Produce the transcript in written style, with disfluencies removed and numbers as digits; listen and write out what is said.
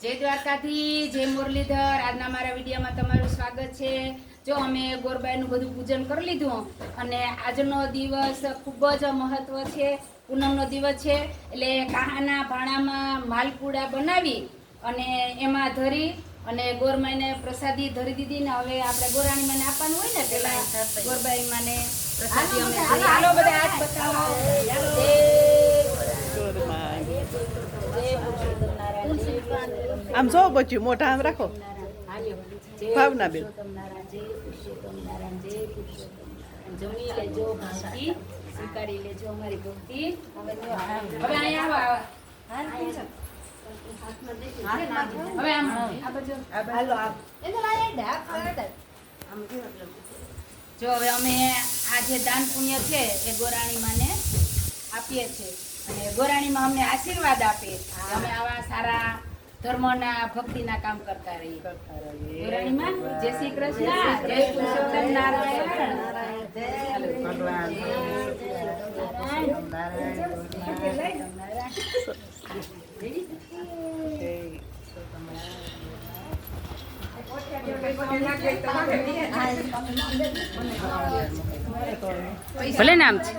જય દ્વારકાથી, જય મુરલીધર। આજના મારા વિડીયોમાં તમારું સ્વાગત છે। જો અમે ગોરબાઈનું બધું પૂજન કરી લીધું અને આજનો દિવસ ખૂબ જ મહત્વ છે। પૂનમનો દિવસ છે એટલે કાહાના ભાણામાં માલપુડા બનાવી અને એમાં ધરી અને ગોરમાઈને પ્રસાદી ધરી દીધી ને હવે આપણે ગોરાણી માને આપવાનું હોય ને પેલા ગોરબાઈ માને પ્રસાદી અમે ધરી। હાલો બધા હાથ બતાવો। આમ જો બચ્યું મોઢા આમ રાખો ભાવના બેન જમી લેજો ભક્તિ સ્વીકારી લેજો અમારી ભક્તિ। હવે અહીંયા આવો હવે આમ આ બાજુ હાલો આપ જો હવે અમે આ જે દાન પુણ્ય છે એ ગોરાણી માને આપીએ છીએ અને ગોરાણીમાં અમને આશીર્વાદ આપે અમે આવા સારા ધર્મના ભક્તિના કામ કરતા રહીએ। ગોરાણીમાં જય શ્રી કૃષ્ણ, જય પુરુષોત્તમ નારાયણ, જય ભગવાન ભલે નામ છે।